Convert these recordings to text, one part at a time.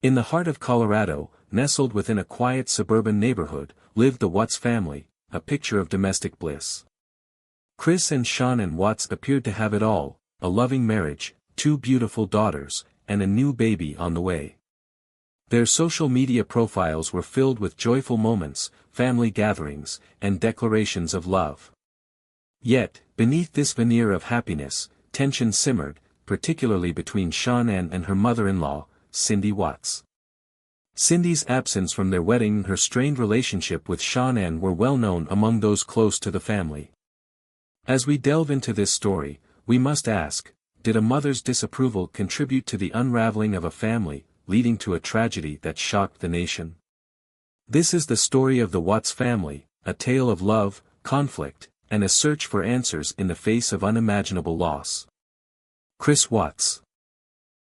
In the heart of Colorado, nestled within a quiet suburban neighborhood, lived the Watts family, a picture of domestic bliss. Chris and Shanann Watts appeared to have it all: a loving marriage, 2 beautiful daughters, and a new baby on the way. Their social media profiles were filled with joyful moments, family gatherings, and declarations of love. Yet, beneath this veneer of happiness, tension simmered, particularly between Shanann and her mother-in-law, Cindy Watts. Cindy's absence from their wedding and her strained relationship with Shanann were well known among those close to the family. As we delve into this story, we must ask, did a mother's disapproval contribute to the unraveling of a family, leading to a tragedy that shocked the nation? This is the story of the Watts family, a tale of love, conflict, and a search for answers in the face of unimaginable loss. Chris Watts.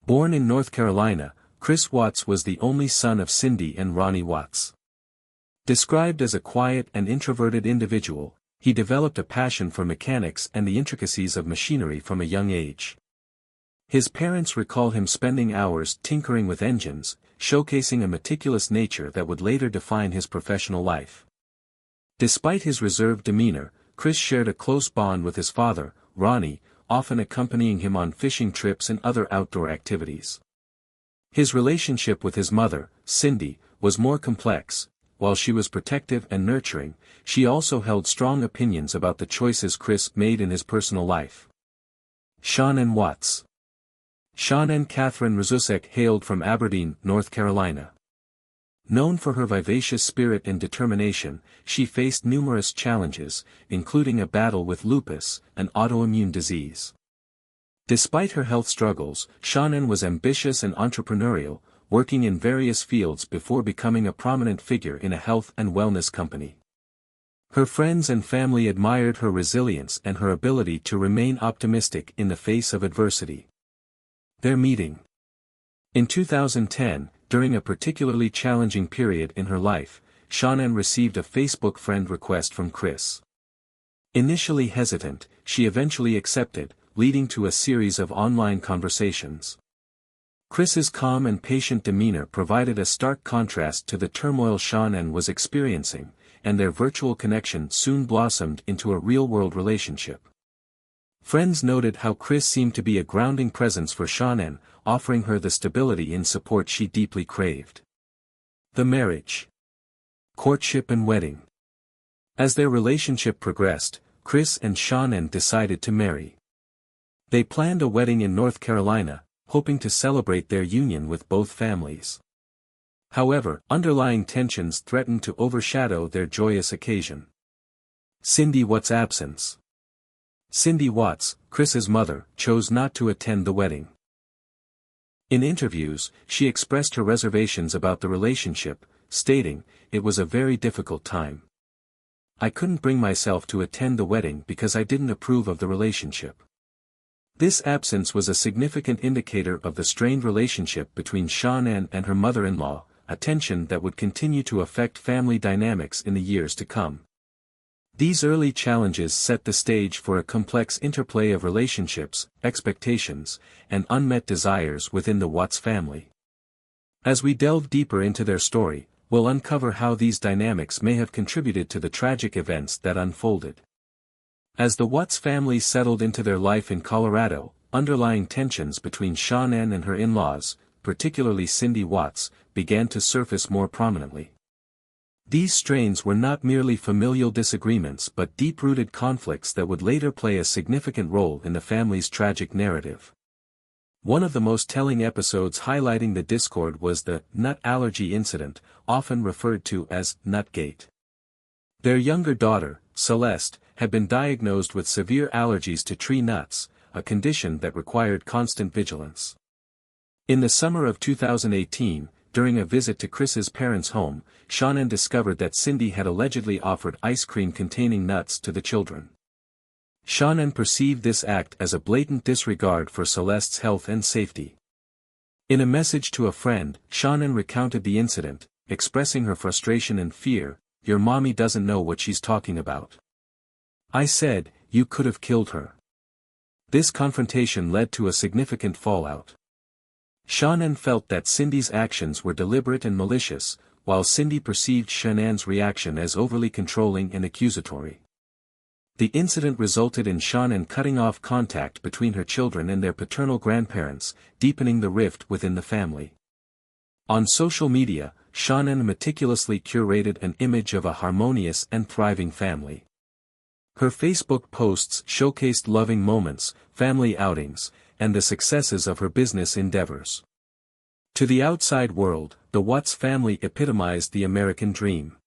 Born in North Carolina, Chris Watts was the only son of Cindy and Ronnie Watts. Described as a quiet and introverted individual, he developed a passion for mechanics and the intricacies of machinery from a young age. His parents recall him spending hours tinkering with engines, showcasing a meticulous nature that would later define his professional life. Despite his reserved demeanor, Chris shared a close bond with his father, Ronnie, often accompanying him on fishing trips and other outdoor activities. His relationship with his mother, Cindy, was more complex. While she was protective and nurturing, she also held strong opinions about the choices Chris made in his personal life. Shanann Watts. Shanann Catherine Razusek hailed from Aberdeen, North Carolina. Known for her vivacious spirit and determination, she faced numerous challenges, including a battle with lupus, an autoimmune disease. Despite her health struggles, Shanann was ambitious and entrepreneurial, working in various fields before becoming a prominent figure in a health and wellness company. Her friends and family admired her resilience and her ability to remain optimistic in the face of adversity. Their meeting. In 2010, during a particularly challenging period in her life, Shanann received a Facebook friend request from Chris. Initially hesitant, she eventually accepted, leading to a series of online conversations. Chris's calm and patient demeanor provided a stark contrast to the turmoil Shanann was experiencing, and their virtual connection soon blossomed into a real-world relationship. Friends noted how Chris seemed to be a grounding presence for Shanann, offering her the stability and support she deeply craved. The marriage. Courtship and wedding. As their relationship progressed, Chris and Shanann decided to marry. They planned a wedding in North Carolina, hoping to celebrate their union with both families. However, underlying tensions threatened to overshadow their joyous occasion. Cindy Watts' absence. Cindy Watts, Chris's mother, chose not to attend the wedding. In interviews, she expressed her reservations about the relationship, stating, "It was a very difficult time. I couldn't bring myself to attend the wedding because I didn't approve of the relationship." This absence was a significant indicator of the strained relationship between Shanann and her mother-in-law, a tension that would continue to affect family dynamics in the years to come. These early challenges set the stage for a complex interplay of relationships, expectations, and unmet desires within the Watts family. As we delve deeper into their story, we'll uncover how these dynamics may have contributed to the tragic events that unfolded. As the Watts family settled into their life in Colorado, underlying tensions between Shanann and her in-laws, particularly Cindy Watts, began to surface more prominently. These strains were not merely familial disagreements but deep-rooted conflicts that would later play a significant role in the family's tragic narrative. One of the most telling episodes highlighting the discord was the nut allergy incident, often referred to as Nutgate. Their younger daughter, Celeste, had been diagnosed with severe allergies to tree nuts, a condition that required constant vigilance. In the summer of 2018, during a visit to Chris's parents' home, Shanann discovered that Cindy had allegedly offered ice cream containing nuts to the children. Shanann perceived this act as a blatant disregard for Celeste's health and safety. In a message to a friend, Shanann recounted the incident, expressing her frustration and fear. "Your mommy doesn't know what she's talking about. I said, you could have killed her." This confrontation led to a significant fallout. Shanann felt that Cindy's actions were deliberate and malicious, while Cindy perceived Shanann's reaction as overly controlling and accusatory. The incident resulted in Shanann cutting off contact between her children and their paternal grandparents, deepening the rift within the family. On social media, Shanann meticulously curated an image of a harmonious and thriving family. Her Facebook posts showcased loving moments, family outings, and the successes of her business endeavors. To the outside world, the Watts family epitomized the American dream.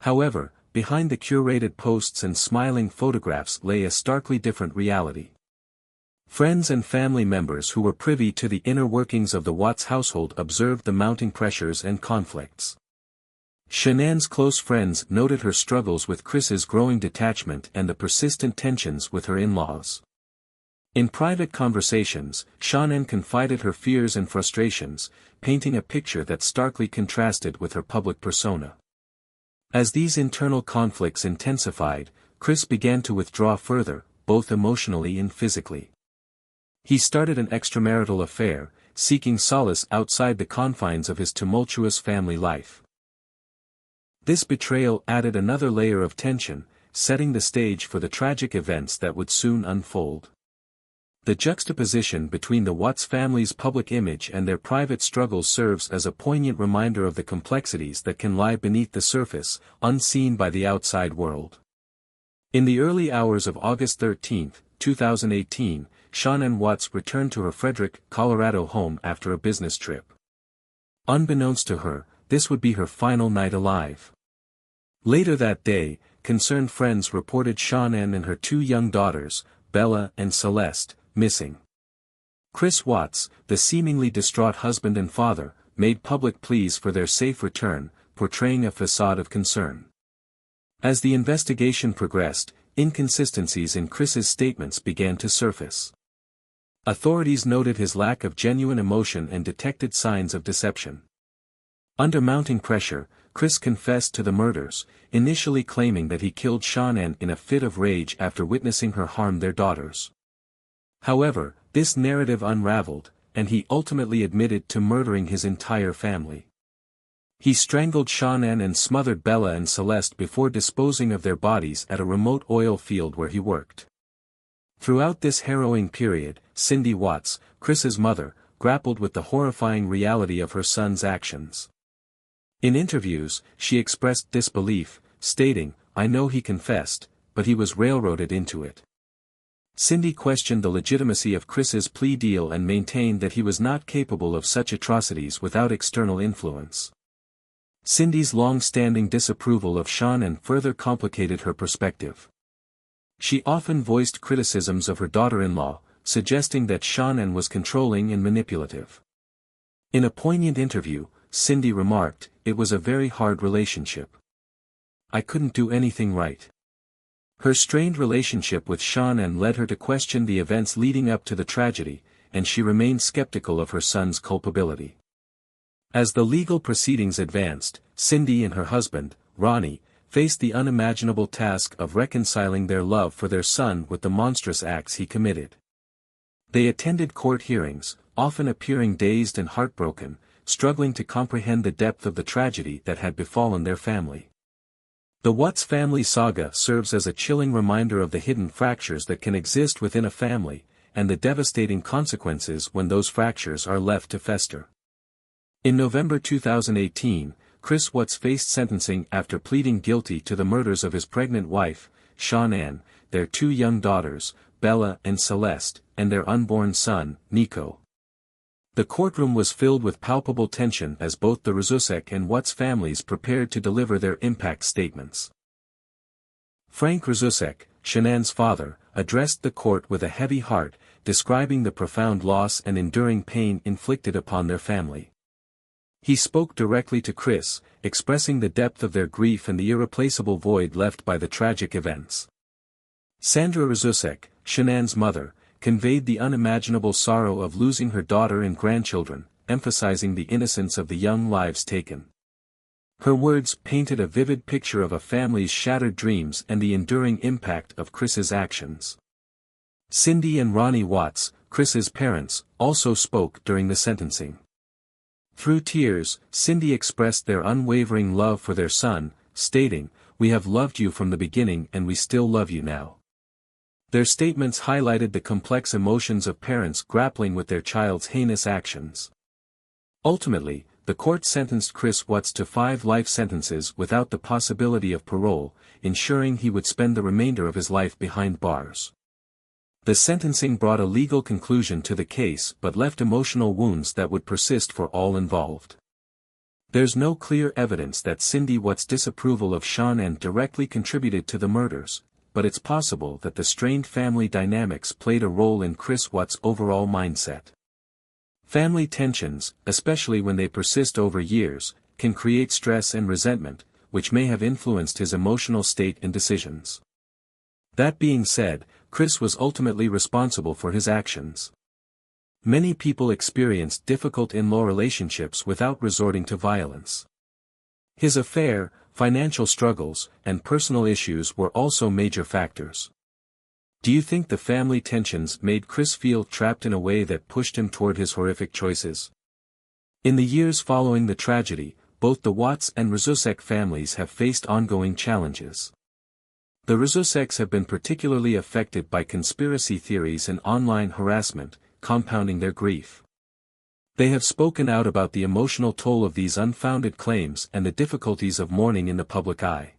However, behind the curated posts and smiling photographs lay a starkly different reality. Friends and family members who were privy to the inner workings of the Watts household observed the mounting pressures and conflicts. Shanann's close friends noted her struggles with Chris's growing detachment and the persistent tensions with her in-laws. In private conversations, Shanann confided her fears and frustrations, painting a picture that starkly contrasted with her public persona. As these internal conflicts intensified, Chris began to withdraw further, both emotionally and physically. He started an extramarital affair, seeking solace outside the confines of his tumultuous family life. This betrayal added another layer of tension, setting the stage for the tragic events that would soon unfold. The juxtaposition between the Watts family's public image and their private struggles serves as a poignant reminder of the complexities that can lie beneath the surface, unseen by the outside world. In the early hours of August 13, 2018, Shanann Watts returned to her Frederick, Colorado home after a business trip. Unbeknownst to her, this would be her final night alive. Later that day, concerned friends reported Shanann and her two young daughters, Bella and Celeste, missing. Chris Watts, the seemingly distraught husband and father, made public pleas for their safe return, portraying a facade of concern. As the investigation progressed, inconsistencies in Chris's statements began to surface. Authorities noted his lack of genuine emotion and detected signs of deception. Under mounting pressure, Chris confessed to the murders, initially claiming that he killed Shanann in a fit of rage after witnessing her harm their daughters. However, this narrative unraveled, and he ultimately admitted to murdering his entire family. He strangled Shanann and smothered Bella and Celeste before disposing of their bodies at a remote oil field where he worked. Throughout this harrowing period, Cindy Watts, Chris's mother, grappled with the horrifying reality of her son's actions. In interviews, she expressed disbelief, stating, "I know he confessed, but he was railroaded into it." Cindy questioned the legitimacy of Chris's plea deal and maintained that he was not capable of such atrocities without external influence. Cindy's long-standing disapproval of Shanann further complicated her perspective. She often voiced criticisms of her daughter-in-law, suggesting that Shanann was controlling and manipulative. In a poignant interview, Cindy remarked, "It was a very hard relationship. I couldn't do anything right." Her strained relationship with Shanann led her to question the events leading up to the tragedy, and she remained skeptical of her son's culpability. As the legal proceedings advanced, Cindy and her husband, Ronnie, faced the unimaginable task of reconciling their love for their son with the monstrous acts he committed. They attended court hearings, often appearing dazed and heartbroken, struggling to comprehend the depth of the tragedy that had befallen their family. The Watts family saga serves as a chilling reminder of the hidden fractures that can exist within a family, and the devastating consequences when those fractures are left to fester. In November 2018, Chris Watts faced sentencing after pleading guilty to the murders of his pregnant wife, Shanann, their two young daughters, Bella and Celeste, and their unborn son, Nico. The courtroom was filled with palpable tension as both the Rzusek and Watts families prepared to deliver their impact statements. Frank Rzusek, Shanann's father, addressed the court with a heavy heart, describing the profound loss and enduring pain inflicted upon their family. He spoke directly to Chris, expressing the depth of their grief and the irreplaceable void left by the tragic events. Sandra Rzusek, Shanann's mother, conveyed the unimaginable sorrow of losing her daughter and grandchildren, emphasizing the innocence of the young lives taken. Her words painted a vivid picture of a family's shattered dreams and the enduring impact of Chris's actions. Cindy and Ronnie Watts, Chris's parents, also spoke during the sentencing. Through tears, Cindy expressed their unwavering love for their son, stating, "We have loved you from the beginning and we still love you now." Their statements highlighted the complex emotions of parents grappling with their child's heinous actions. Ultimately, the court sentenced Chris Watts to 5 life sentences without the possibility of parole, ensuring he would spend the remainder of his life behind bars. The sentencing brought a legal conclusion to the case but left emotional wounds that would persist for all involved. There's no clear evidence that Cindy Watts' disapproval of Shanann directly contributed to the murders, but it's possible that the strained family dynamics played a role in Chris Watts' overall mindset. Family tensions, especially when they persist over years, can create stress and resentment, which may have influenced his emotional state and decisions. That being said, Chris was ultimately responsible for his actions. Many people experienced difficult in-law relationships without resorting to violence. His affair, financial struggles, and personal issues were also major factors. Do you think the family tensions made Chris feel trapped in a way that pushed him toward his horrific choices? In the years following the tragedy, both the Watts and Rzusek families have faced ongoing challenges. The Rzuseks have been particularly affected by conspiracy theories and online harassment, compounding their grief. They have spoken out about the emotional toll of these unfounded claims and the difficulties of mourning in the public eye.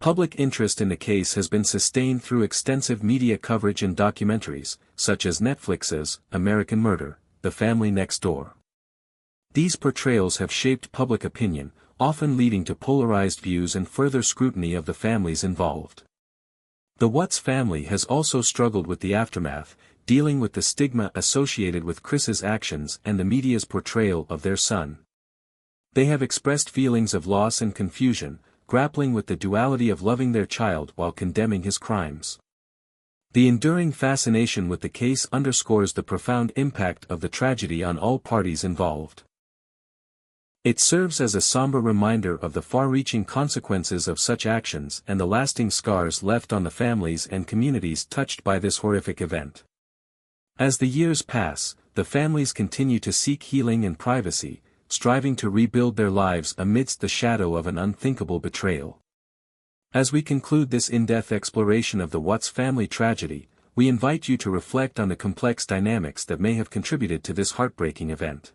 Public interest in the case has been sustained through extensive media coverage and documentaries, such as Netflix's American Murder, The Family Next Door. These portrayals have shaped public opinion, often leading to polarized views and further scrutiny of the families involved. The Watts family has also struggled with the aftermath, dealing with the stigma associated with Chris's actions and the media's portrayal of their son. They have expressed feelings of loss and confusion, grappling with the duality of loving their child while condemning his crimes. The enduring fascination with the case underscores the profound impact of the tragedy on all parties involved. It serves as a somber reminder of the far-reaching consequences of such actions and the lasting scars left on the families and communities touched by this horrific event. As the years pass, the families continue to seek healing and privacy, striving to rebuild their lives amidst the shadow of an unthinkable betrayal. As we conclude this in-depth exploration of the Watts family tragedy, we invite you to reflect on the complex dynamics that may have contributed to this heartbreaking event.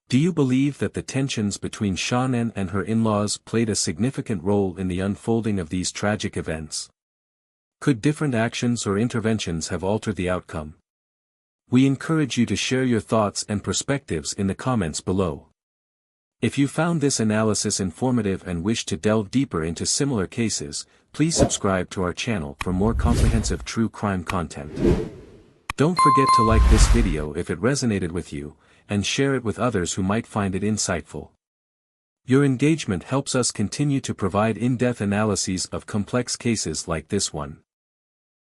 Do you believe that the tensions between Shanann and her in-laws played a significant role in the unfolding of these tragic events? Could different actions or interventions have altered the outcome? We encourage you to share your thoughts and perspectives in the comments below. If you found this analysis informative and wish to delve deeper into similar cases, please subscribe to our channel for more comprehensive true crime content. Don't forget to like this video if it resonated with you, and share it with others who might find it insightful. Your engagement helps us continue to provide in-depth analyses of complex cases like this one.